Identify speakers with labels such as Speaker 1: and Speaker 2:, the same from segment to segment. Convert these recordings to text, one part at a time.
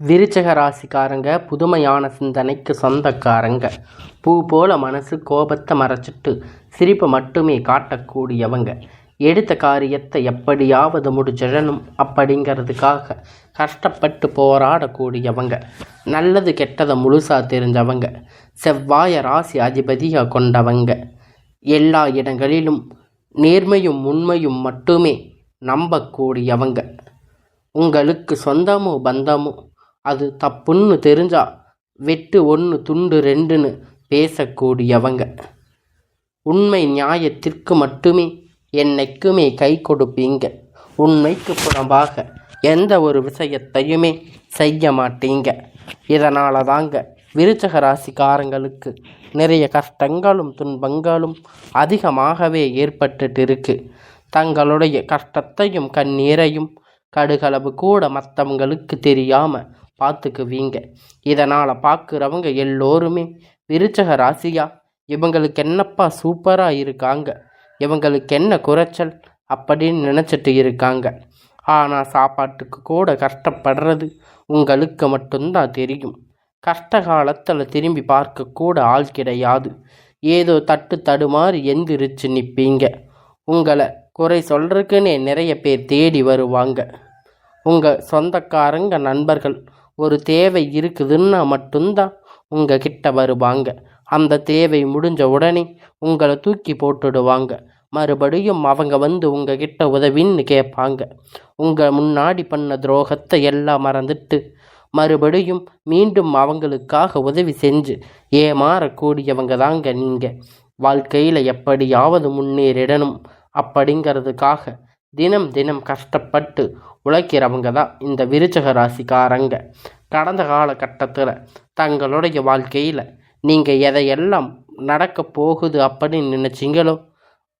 Speaker 1: விருச்சிக ராசிக்காரங்க புதுமையான சிந்தனைக்கு சொந்தக்காரங்க. பூ போல மனசு கோபத்தை மறைச்சிட்டு சிரிப்பை மட்டுமே காட்டக்கூடியவங்க. எடுத்த காரியத்தை எப்படியாவது முடிச்சிடணும் அப்படிங்கிறதுக்காக கஷ்டப்பட்டு போராடக்கூடியவங்க. நல்லது கெட்டதை முழுசாக தெரிஞ்சவங்க. செவ்வாய ராசி அதிபதியாக கொண்டவங்க. எல்லா இடங்களிலும் நேர்மையும் உண்மையும் மட்டுமே நம்பக்கூடியவங்க. உங்களுக்கு சொந்தமோ பந்தமோ அது தப்புன்னு தெரிஞ்சா வெட்டு ஒன்று துண்டு ரெண்டுன்னு பேசக்கூடியவங்க. உண்மை நியாயத்திற்கு மட்டுமே என்னைக்குமே கை கொடுப்பீங்க. உண்மைக்கு புறம்பாக எந்த ஒரு விஷயத்தையுமே செய்ய மாட்டீங்க. இதனால தாங்க விருச்சிக ராசிக்காரங்களுக்கு நிறைய கஷ்டங்களும் துன்பங்களும் அதிகமாகவே ஏற்பட்டுட்டு இருக்கு. தங்களுடைய கஷ்டத்தையும் கண்ணீரையும் கடுகளவு கூட மற்றவங்களுக்கு தெரியாமல் பார்த்துக்குவீங்க. இதனால் பார்க்குறவங்க எல்லோருமே விருச்சிக ராசியா, இவங்களுக்கு என்னப்பா சூப்பராக இருக்காங்க, இவங்களுக்கு என்ன குறைச்சல் அப்படின்னு நினச்சிட்டு இருக்காங்க. ஆனால் சாப்பாட்டுக்கு கூட கஷ்டப்படுறது உங்களுக்கு மட்டும்தான் தெரியும். கஷ்ட காலத்தில் திரும்பி பார்க்கக்கூட ஆள் கிடையாது. ஏதோ தட்டு தடுமாறி எந்திரிச்சு நிற்பீங்க. உங்களை குறை சொல்கிறதுக்குன்னே நிறைய பேர் தேடி வருவாங்க. உங்கள் சொந்தக்காரங்க நண்பர்கள் ஒரு தேவை இருக்குதுன்னா மட்டும்தான் உங்கள் கிட்ட வருவாங்க. அந்த தேவை முடிஞ்ச உடனே உங்களை தூக்கி போட்டுடுவாங்க. மறுபடியும் அவங்க வந்து உங்கள் கிட்ட உதவின்னு கேட்பாங்க. உங்கள் முன்னாடி பண்ண துரோகத்தை எல்லாம் மறந்துட்டு மறுபடியும் மீண்டும் அவங்களுக்காக உதவி செஞ்சு ஏமாறக்கூடியவங்க தாங்க நீங்கள். வாழ்க்கையில் எப்படியாவது முன்னேறிடணும் அப்படிங்கிறதுக்காக தினம் தினம் கஷ்டப்பட்டு உழைக்கிறவங்க தான் இந்த விருச்சிக ராசிக்காரங்க. கடந்த காலகட்டத்தில் தங்களுடைய வாழ்க்கையில் நீங்கள் எதையெல்லாம் நடக்க போகுது அப்படின்னு நினச்சிங்களோ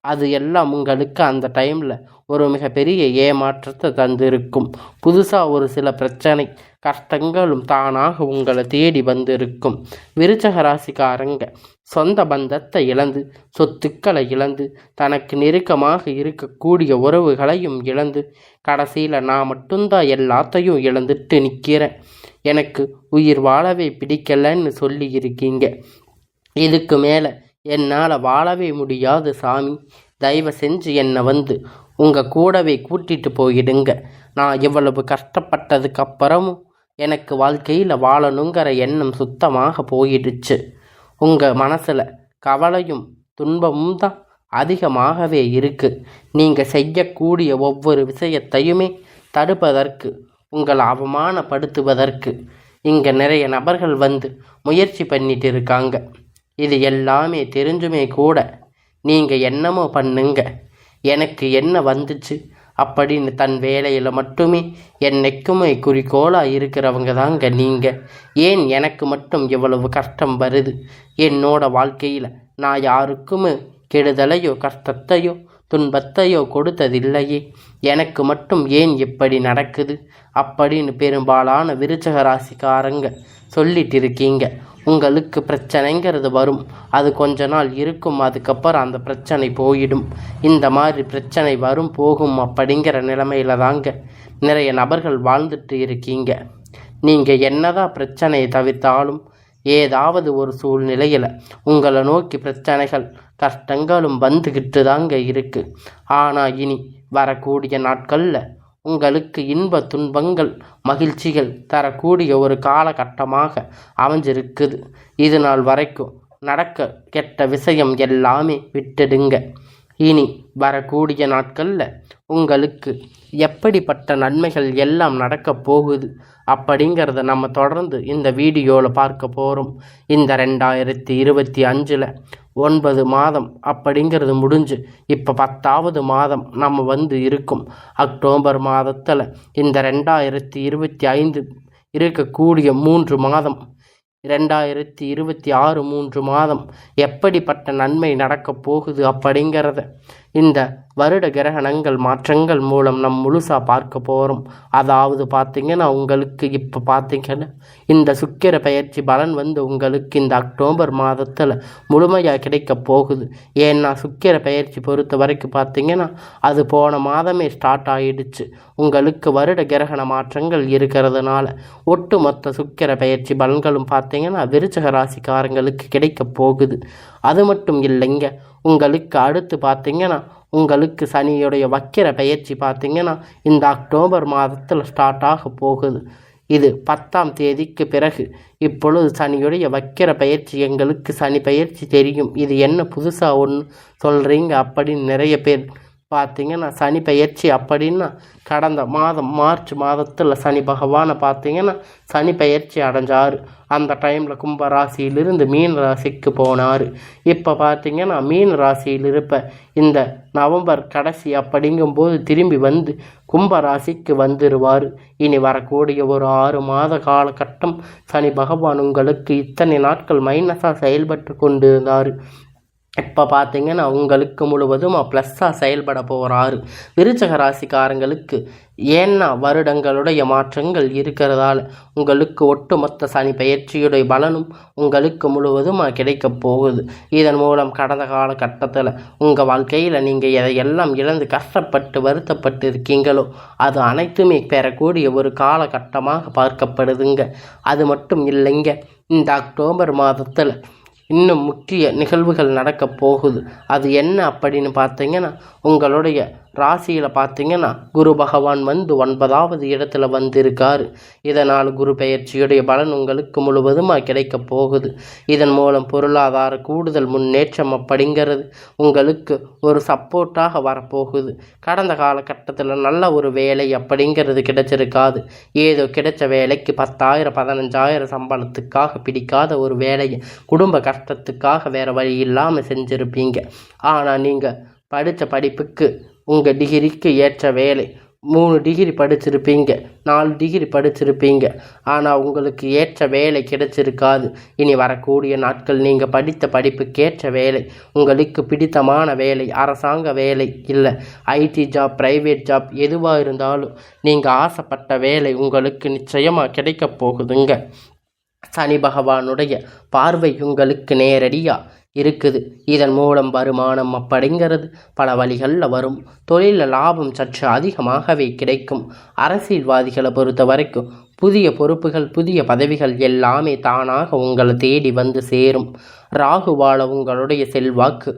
Speaker 1: அது எல்லாம் உங்களுக்கு அந்த டைமில் ஒரு மிகப்பெரிய ஏமாற்றத்தை தந்திருக்கும். புதுசாக ஒரு சில பிரச்சனை கஷ்டங்களும் தானாக உங்களை தேடி வந்திருக்கும். விருச்சிக ராசிக்காரங்க சொந்த பந்தத்தை இழந்து, சொத்துக்களை இழந்து, தனக்கு நெருக்கமாக இருக்கக்கூடிய உறவுகளையும் இழந்து, கடைசியில் நான் மட்டும்தான் எல்லாத்தையும் இழந்துட்டு நிற்கிறேன், எனக்கு உயிர் வாழவே பிடிக்கலன்னு சொல்லி இருக்கீங்க. இதுக்கு மேலே என்னால் வாழவே முடியாது சாமி, தயவு செஞ்சு என்னை வந்து உங்கள் கூடவே கூட்டிகிட்டு போயிடுங்க. நான் இவ்வளவு கஷ்டப்பட்டதுக்கு அப்புறமும் எனக்கு வாழ்க்கையில் வாழணுங்கிற எண்ணம் சுத்தமாக போயிடுச்சு. உங்கள் மனசில் கவலையும் துன்பமும் தான் அதிகமாகவே இருக்குது. நீங்கள் செய்யக்கூடிய ஒவ்வொரு விஷயத்தையுமே தடுப்பதற்கு, உங்களை அவமானப்படுத்துவதற்கு இங்கே நிறைய நபர்கள் வந்து முயற்சி பண்ணிட்டு இருக்காங்க. இது எல்லாமே தெரிஞ்சுமே கூட நீங்கள் என்னமோ பண்ணுங்க, எனக்கு என்ன வந்துச்சு அப்படின்னு தன் வேலையில் மட்டுமே என்னைக்குமே குறிக்கோளாக இருக்கிறவங்க தாங்க நீங்கள். ஏன் எனக்கு மட்டும் இவ்வளவு கஷ்டம் வருது? என்னோட வாழ்க்கையில் நான் யாருக்குமே கெடுதலையோ கஷ்டத்தையோ துன்பத்தையோ கொடுத்ததில்லையே, எனக்கு மட்டும் ஏன் இப்படி நடக்குது அப்படின்னு பெரும்பாலான விருச்சிக ராசிக்காரங்க சொல்லிட்டு இருக்கீங்க. உங்களுக்கு பிரச்சனைங்கிறது வரும், அது கொஞ்ச நாள் இருக்கும், அதுக்கப்புறம் அந்த பிரச்சனை போயிடும். இந்த மாதிரி பிரச்சனை வரும் போகும் அப்படிங்கிற நிலைமையில தாங்க நிறைய நபர்கள் வாழ்ந்துட்டு இருக்கீங்க. நீங்கள் என்னதான் பிரச்சனையை தவிர்த்தாலும் ஏதாவது ஒரு சூழ்நிலையில் உங்களை நோக்கி பிரச்சனைகள் கஷ்டங்களும் வந்துக்கிட்டு தாங்க இருக்குது. ஆனால் இனி வரக்கூடிய நாட்களில் உங்களுக்கு இன்ப துன்பங்கள் மகிழ்ச்சிகள் தரக்கூடிய ஒரு காலகட்டமாக அமைஞ்சிருக்குது. இது நாள் வரைக்கும் நடக்க கெட்ட விஷயம் எல்லாமே விட்டுடுங்க. இனி வரக்கூடிய நாட்களில் உங்களுக்கு எப்படிப்பட்ட நன்மைகள் எல்லாம் நடக்க போகுது அப்படிங்கிறத நம்ம தொடர்ந்து இந்த வீடியோவில் பார்க்க போகிறோம். இந்த 2025 9 மாதம் அப்படிங்கிறது முடிஞ்சு இப்போ 10வது மாதம் நம்ம வந்து இருக்கும். அக்டோபர் மாதத்தில் இந்த 2025 இருக்கக்கூடிய 3 மாதம், 2026 3 மாதம் எப்படிப்பட்ட நன்மை நடக்க போகுது அப்படிங்கிறத இந்த வருட கிரகணங்கள் மாற்றங்கள் மூலம் நம் முழுசாக பார்க்க போகிறோம். அதாவது பார்த்திங்கன்னா உங்களுக்கு இப்போ பார்த்திங்கன்னா இந்த சுக்கிர பயிற்சி பலன் வந்து உங்களுக்கு இந்த அக்டோபர் மாதத்தில் முழுமையாக கிடைக்க போகுது. ஏன்னா சுக்கிர பயிற்சி பொறுத்த வரைக்கும் பார்த்திங்கன்னா அது போன மாதமே ஸ்டார்ட் ஆகிடுச்சு. உங்களுக்கு வருட கிரகண மாற்றங்கள் இருக்கிறதுனால ஒட்டுமொத்த சுக்கிர பயிற்சி பலன்களும் பார்த்திங்கன்னா விருச்சிக ராசிக்காரங்களுக்கு கிடைக்க போகுது. அது மட்டும் இல்லைங்க, உங்களுக்கு அடுத்து பார்த்திங்கன்னா உங்களுக்கு சனியுடைய வக்கிர பயிற்சி பார்த்திங்கன்னா இந்த அக்டோபர் மாதத்தில் ஸ்டார்ட் ஆக போகுது. இது 10ஆம் தேதிக்கு பிறகு. இப்பொழுது சனியுடைய வக்கிர பயிற்சி எங்களுக்கு சனி பயிற்சி தெரியும், இது என்ன புதுசாக ஒன்று சொல்கிறீங்க அப்படின்னு நிறைய பேர் பார்த்திங்கன்னா சனி பயிற்சி அப்படின்னா கடந்த மாதம் மார்ச் மாதத்தில் சனி பகவானை பார்த்திங்கன்னா சனி பயிற்சி அடைஞ்சார். அந்த டைமில் கும்ப ராசியிலிருந்து மீன ராசிக்கு போனார். இப்போ பார்த்திங்கன்னா மீன ராசியில் இருப்ப இந்த நவம்பர் கடைசி அப்படிங்கும்போது திரும்பி வந்து கும்ப ராசிக்கு வந்துடுவார். இனி வரக்கூடிய ஒரு 6 மாத காலகட்டம் சனி பகவான் உங்களுக்கு இத்தனை நாட்கள் மைனஸாக செயல்பட்டு கொண்டு இருந்தார். இப்போ பார்த்திங்கன்னா உங்களுக்கு முழுவதும் ப்ளஸ்ஸாக செயல்பட போகிறாரு. விருச்சிக ராசிக்காரங்களுக்கு ஏன்னா வருடங்களுடைய மாற்றங்கள் இருக்கிறதால உங்களுக்கு ஒட்டுமொத்த சனி பயிற்சியுடைய பலனும் உங்களுக்கு முழுவதும் கிடைக்க போகுது. இதன் மூலம் கடந்த காலகட்டத்தில் உங்கள் வாழ்க்கையில் நீங்கள் எதையெல்லாம் இழந்து கஷ்டப்பட்டு வருத்தப்பட்டு இருக்கீங்களோ அது அனைத்துமே பெறக்கூடிய ஒரு காலகட்டமாக பார்க்கப்படுதுங்க. அது மட்டும் இல்லைங்க, இந்த அக்டோபர் மாதத்தில் இன்னும் முக்கிய நிகழ்வுகள் நடக்க போகுது. அது என்ன அப்படின்னு பார்த்தீங்கன்னா உங்களுடைய ராசியில் பார்த்தீங்கன்னா குரு பகவான் வந்து 9வது இடத்துல வந்திருக்காரு. இதனால் குரு பெயர்ச்சியுடைய பலன் உங்களுக்கு முழுவதுமாக கிடைக்க போகுது. இதன் மூலம் பொருளாதார கூடுதல் முன்னேற்றம் அப்படிங்கிறது உங்களுக்கு ஒரு சப்போர்ட்டாக வரப்போகுது. கடந்த காலகட்டத்தில் நல்ல ஒரு வேலை அப்படிங்கிறது கிடைச்சிருக்காது. ஏதோ கிடைச்ச வேலைக்கு 10,000 15,000 சம்பளத்துக்காக பிடிக்காத ஒரு வேலையை குடும்ப கஷ்டத்துக்காக வேறு வழி இல்லாமல் செஞ்சுருப்பீங்க. ஆனால் நீங்கள் படித்த படிப்புக்கு உங்கள் டிகிரிக்கு ஏற்ற வேலை 3 டிகிரி படிச்சிருப்பீங்க, 4 டிகிரி படிச்சிருப்பீங்க, ஆனால் உங்களுக்கு ஏற்ற வேலை கிடைச்சிருக்காது. இனி வரக்கூடிய நாட்கள் நீங்கள் படித்த படிப்புக்கேற்ற வேலை, உங்களுக்கு பிடித்தமான வேலை, அரசாங்க வேலை இல்லை ஐடி ஜாப், ப்ரைவேட் ஜாப் எதுவாக இருந்தாலும் நீங்கள் ஆசைப்பட்ட வேலை உங்களுக்கு நிச்சயமாக கிடைக்க போகுதுங்க. சனி பகவானுடைய பார்வை உங்களுக்கு நேரடியாக இருக்குது. இதன் மூலம் வருமானம் அப்படிங்கிறது பல வழிகளில் வரும். தொழிலில் லாபம் சற்று அதிகமாகவே கிடைக்கும். அரசியல்வாதிகளை பொறுத்த வரைக்கும் புதிய பொறுப்புகள், புதிய பதவிகள் எல்லாமே தானாக உங்களை தேடி வந்து சேரும். ராகுவால உங்களுடைய செல்வாக்கு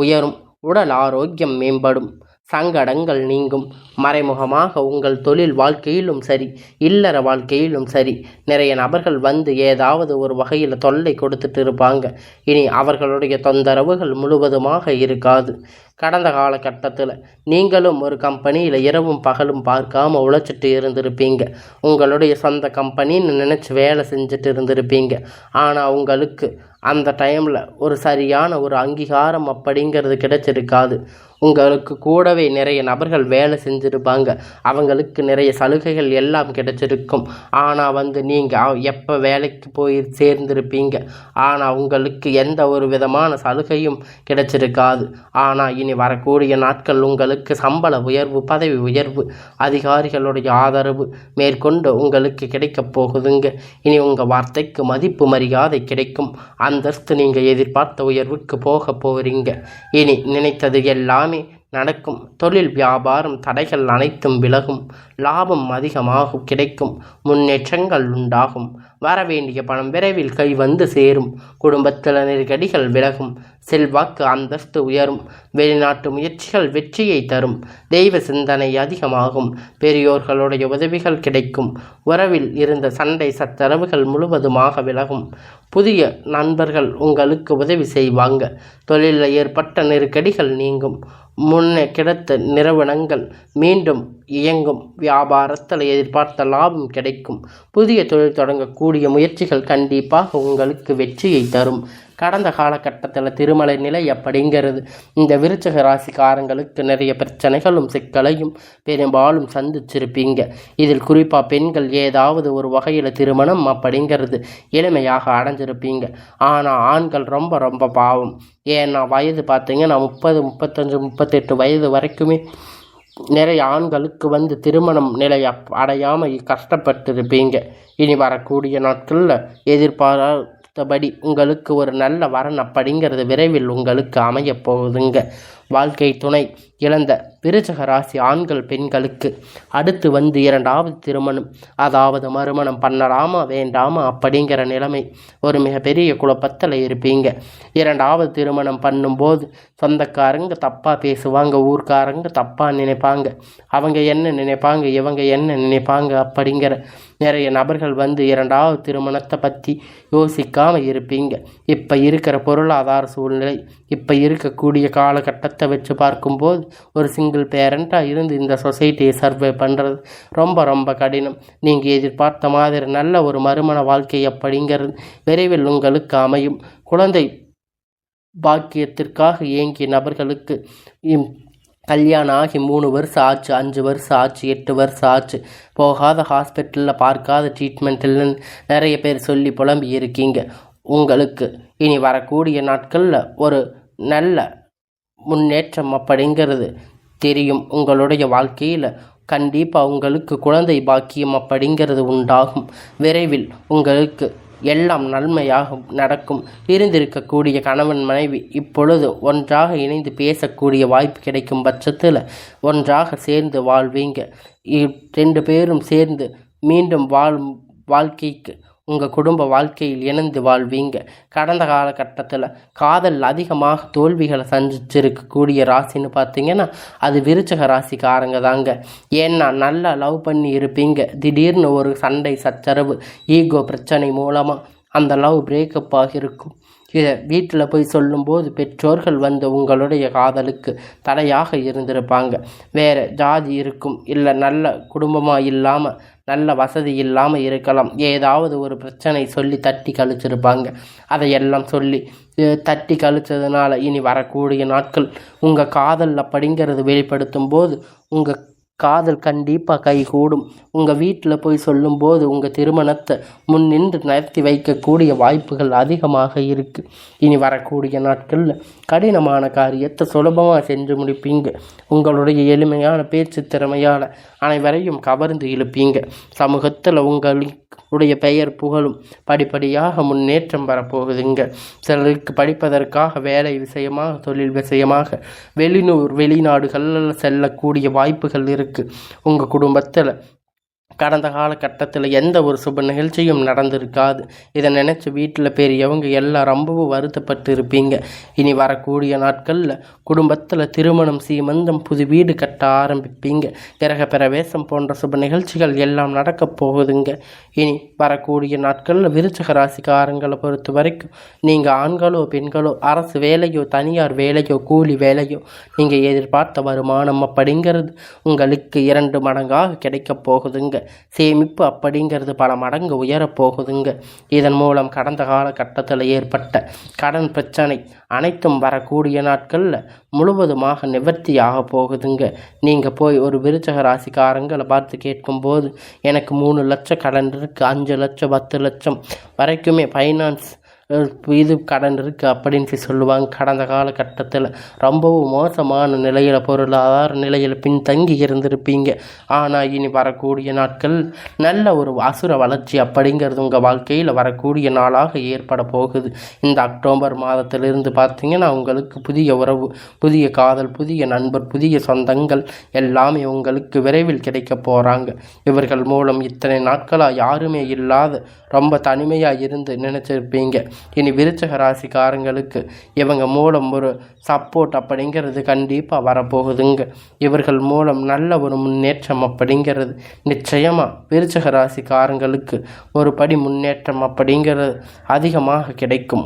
Speaker 1: உயரும். உடல் ஆரோக்கியம் மேம்படும். சங்கடங்கள் நீங்கும். மறைமுகமாக உங்கள் தொழில் வாழ்க்கையிலும் சரி, இல்லற வாழ்க்கையிலும் சரி, நிறைய நபர்கள் வந்து ஏதாவது ஒரு வகையில் தொல்லை கொடுத்துட்டு இருப்பாங்க. இனி அவர்களுடைய தொந்தரவுகள் முழுவதுமாக இருக்காது. கடந்த காலகட்டத்தில் நீங்களும் ஒரு கம்பெனியில் இரவும் பகலும் பார்க்காம உழைச்சிட்டு இருந்திருப்பீங்க. உங்களுடைய சொந்த கம்பெனின்னு நினச்சி வேலை செஞ்சுட்டு இருந்திருப்பீங்க. ஆனால் உங்களுக்கு அந்த டைமில் ஒரு சரியான ஒரு அங்கீகாரம் அப்படிங்கிறது கிடைச்சிருக்காது. உங்களுக்கு கூடவே நிறைய நபர்கள் வேலை செஞ்சுருப்பாங்க. அவங்களுக்கு நிறைய சலுகைகள் எல்லாம் கிடைச்சிருக்கும். ஆனால் வந்து நீங்கள் எப்போ வேலைக்கு போய் சேர்ந்திருப்பீங்க. ஆனால் உங்களுக்கு எந்த ஒரு விதமான சலுகையும் கிடைச்சிருக்காது. ஆனால் இனி வரக்கூடிய நாட்கள் உங்களுக்கு சம்பள உயர்வு, பதவி உயர்வு, அதிகாரிகளுடைய ஆதரவு மேற்கொண்டு உங்களுக்கு கிடைக்கப் போகுதுங்க. இனி உங்கள் வார்த்தைக்கு மதிப்பு மரியாதை கிடைக்கும். அந்தஸ்து நீங்கள் எதிர்பார்த்த உயர்வுக்கு போக போகிறீங்க. இனி நினைத்தது எல்லாமே நடக்கும். தொழில் வியாபாரம் தடைகள் அனைத்தும் விலகும். லாபம் அதிகமாக கிடைக்கும். முன்னேற்றங்கள் உண்டாகும். வரவேண்டிய பணம் விரைவில் கை வந்து சேரும். குடும்பத்தில் நெருக்கடிகள் விலகும். செல்வாக்கு அந்தஸ்து உயரும். வெளிநாட்டு முயற்சிகள் வெற்றியை தரும். தெய்வ சிந்தனை அதிகமாகும். பெரியோர்களுடைய உதவிகள் கிடைக்கும். உறவில் இருந்த சண்டை சச்சரவுகள் முழுவதுமாக விலகும். புதிய நண்பர்கள் உங்களுக்கு உதவி செய்வாங்க. தொழிலில் ஏற்பட்ட நெருக்கடிகள் நீங்கும். முன்னே கிடைத்த நிறுவனங்கள் மீண்டும் இயங்கும். வியாபாரத்தில் எதிர்பார்த்த லாபம் கிடைக்கும். புதிய தொழில் தொடங்கக்கூடிய முயற்சிகள் கண்டிப்பாக உங்களுக்கு வெற்றியை தரும். கடந்த காலகட்டத்தில் திருமலை நிலை அப்படிங்கிறது இந்த விருச்சிக ராசிக்காரங்களுக்கு நிறைய பிரச்சனைகளும் சிக்கலையும் பெரும்பாலும் சந்திச்சிருப்பீங்க. இதில் குறிப்பாக பெண்கள் ஏதாவது ஒரு வகையில் திருமணம் அப்படிங்கிறது எளிமையாக அடைஞ்சிருப்பீங்க. ஆனால் ஆண்கள் ரொம்ப ரொம்ப பாவம். ஏன்னா வயது பார்த்தீங்கன்னா 30, 35, 38 வயது வரைக்குமே நிறைய ஆண்களுக்கு திருமணம் நிலை அடையாமல் கஷ்டப்பட்டிருப்பீங்க. இனி வரக்கூடிய நாட்களில் எதிர்பார்த்தபடி உங்களுக்கு ஒரு நல்ல வரன் அப்படிங்கிறது விரைவில் உங்களுக்கு அமையப் போகுதுங்க. வாழ்க்கை துணை இழந்த விருச்சிக ராசி ஆண்கள் பெண்களுக்கு அடுத்து 2வது திருமணம், அதாவது மறுமணம் பண்ணலாமா வேண்டாமா அப்படிங்கிற நிலைமை ஒரு மிகப்பெரிய குழப்பத்தில் இருப்பீங்க. 2வது திருமணம் பண்ணும்போது சொந்தக்காரங்க தப்பாக பேசுவாங்க, ஊர்க்காரங்க தப்பாக நினைப்பாங்க, அவங்க என்ன நினைப்பாங்க இவங்க என்ன நினைப்பாங்க அப்படிங்கிற நிறைய நபர்கள் 2வது திருமணத்தை பற்றி யோசிக்காமல் இருப்பீங்க. இப்போ இருக்கிற பொருளாதார சூழ்நிலை, இப்போ இருக்கக்கூடிய காலகட்டத்தை வச்சு பார்க்கும்போது ஒரு சிங்கிள் பேரண்ட்டாக இருந்து இந்த சொசைட்டியை சர்வே பண்ணுறது ரொம்ப ரொம்ப கடினம். நீங்கள் எதிர்பார்த்த மாதிரி நல்ல ஒரு மறுமண வாழ்க்கை அப்படிங்கிறது விரைவில் உங்களுக்கு அமையும். குழந்தை பாக்கியத்திற்காக ஏங்கிய நபர்களுக்கு கல்யாணம் ஆகி 3 வருஷம் ஆச்சு, 5 வருஷம் ஆச்சு, 8 வருஷம் ஆச்சு, போகாத ஹாஸ்பிட்டலில் பார்க்காத ட்ரீட்மெண்ட் இல்லைன்னு நிறைய பேர் சொல்லி புலம்பி இருக்கீங்க. உங்களுக்கு இனி வரக்கூடிய நாட்களில் ஒரு நல்ல முன்னேற்றம் அப்படிங்கிறது தெரியும். உங்களுடைய வாழ்க்கையில் கண்டிப்பாக உங்களுக்கு குழந்தை பாக்கியம் அப்படிங்கிறது உண்டாகும். விரைவில் உங்களுக்கு எல்லாம் நன்மையாக நடக்கும். இருந்திருக்கக்கூடிய கணவன் மனைவி இப்பொழுது ஒன்றாக இணைந்து பேசக்கூடிய வாய்ப்பு கிடைக்கும் பட்சத்தில் ஒன்றாக சேர்ந்து வாழ்வீங்க. 2 பேரும் சேர்ந்து மீண்டும் வாழ்க்கைக்கு உங்கள் குடும்ப வாழ்க்கையில் இணைந்து வாழ்வீங்க. கடந்த காலகட்டத்தில் காதல் அதிகமாக தோல்விகளை சந்திச்சிருக்கக்கூடிய ராசின்னு பார்த்தீங்கன்னா அது விருச்சிக ராசிக்காரங்க தாங்க. ஏன்னா நல்லா லவ் பண்ணி இருப்பீங்க, திடீர்னு ஒரு சண்டை சச்சரவு ஈகோ பிரச்சனை மூலமாக அந்த லவ் பிரேக்கப் ஆகியிருக்கும். இதை வீட்டில் போய் சொல்லும்போது பெற்றோர்கள் உங்களுடைய காதலுக்கு தடையாக இருந்திருப்பாங்க. வேறு ஜாதி இருக்கும், இல்லை நல்ல குடும்பமாக இல்லாமல் நல்ல வசதி இல்லாமல் இருக்கலாம். ஏதாவது ஒரு பிரச்சனை சொல்லி தட்டி கழிச்சிருப்பாங்க. அதையெல்லாம் சொல்லி தட்டி கழிச்சதுனால இனி வரக்கூடிய நாட்கள் உங்கள் காதல் அப்படிங்கிறது வெளிப்படுத்தும் போது உங்கள் காதல் கண்டிப்பாக கைகூடும். உங்கள் வீட்டில் போய் சொல்லும்போது உங்கள் திருமணத்தை முன்னின்று நடத்தி வைக்கக்கூடிய வாய்ப்புகள் அதிகமாக இருக்குது. இனி வரக்கூடிய நாட்களில் கடினமான காரியத்தை சுலபமாக செஞ்சு முடிப்பீங்க. உங்களுடைய எளிமையான பேச்சு திறமையால் அனைவரையும் கவர்ந்து இழுப்பீங்க. சமூகத்தில் உங்களுடைய பெயர் புகழும் படிப்படியாக முன்னேற்றம் வரப்போகுதுங்க. சிலருக்கு படிப்பதற்காக வேலை விஷயமாக தொழில் விஷயமாக வெளிநாடுகளில் செல்லக்கூடிய வாய்ப்புகள் இருக்குது. உங்கள் குடும்பத்தில் கடந்த காலகட்டத்தில் எந்த ஒரு சுப நிகழ்ச்சியும் நடந்திருக்காது. இதை நினச்சி வீட்டில் பெரியவங்க எல்லாம் ரொம்பவும் வருத்தப்பட்டு இருப்பீங்க. இனி வரக்கூடிய நாட்களில் குடும்பத்தில் திருமணம், சீமந்தம், புது வீடு கட்ட ஆரம்பிப்பீங்க. கிரக பிரவேசம் போன்ற சுப நிகழ்ச்சிகள் எல்லாம் நடக்கப் போகுதுங்க. இனி வரக்கூடிய நாட்களில் விருச்சிக ராசிக்காரங்களை பொறுத்த வரைக்கும் நீங்கள் ஆண்களோ பெண்களோ அரசு வேலையோ தனியார் வேலையோ கூலி வேலையோ நீங்கள் எதிர்பார்த்த வருமானம் அப்படிங்கிறது உங்களுக்கு 2 மடங்காக கிடைக்கப் போகுதுங்க. சேமிப்பு அப்படிங்கிறது பல மடங்கு உயரப்போகுதுங்க. இதன் மூலம் கடந்த காலகட்டத்தில் ஏற்பட்ட கடன் பிரச்சனை அனைத்தும் வரக்கூடிய நாட்களில் முழுவதுமாக நிவர்த்தியாக போகுதுங்க. நீங்கள் போய் ஒரு விருச்சிக ராசிக்காரங்களை பார்த்து கேட்கும்போது எனக்கு 3 லட்சம் கடன் இருக்குது, 5 லட்சம் 10 லட்சம் வரைக்குமே ஃபைனான்ஸ் இது கடன் இருக்குது அப்படின்னு சொல்லுவாங்க. கடந்த காலகட்டத்தில் ரொம்பவும் மோசமான நிலையில் பொருளாதார நிலையில் பின்தங்கி இருந்திருப்பீங்க. ஆனால் இனி வரக்கூடிய நாட்கள் நல்ல ஒரு அசுர வளர்ச்சி அப்படிங்கிறது உங்கள் வாழ்க்கையில் வரக்கூடிய நாளாக ஏற்பட போகுது. இந்த அக்டோபர் மாதத்திலிருந்து பார்த்தீங்கன்னா உங்களுக்கு புதிய உறவு, புதிய காதல், புதிய நண்பர், புதிய சொந்தங்கள் எல்லாமே உங்களுக்கு விரைவில் கிடைக்க போகிறாங்க. இவர்கள் மூலம் இத்தனை நாட்களாக யாருமே இல்லாத ரொம்ப தனிமையாக இருந்து நினச்சிருப்பீங்க. இனி விருச்சிக ராசிக்காரங்களுக்கு இவங்க மூலம் ஒரு சப்போர்ட் அப்படிங்கிறது கண்டிப்பாக வரப்போகுதுங்க. இவர்கள் மூலம் நல்ல ஒரு முன்னேற்றம் அப்படிங்கிறது நிச்சயமாக விருச்சிக ராசிக்காரங்களுக்கு ஒரு படி முன்னேற்றம் அப்படிங்கிறது அதிகமாக கிடைக்கும்.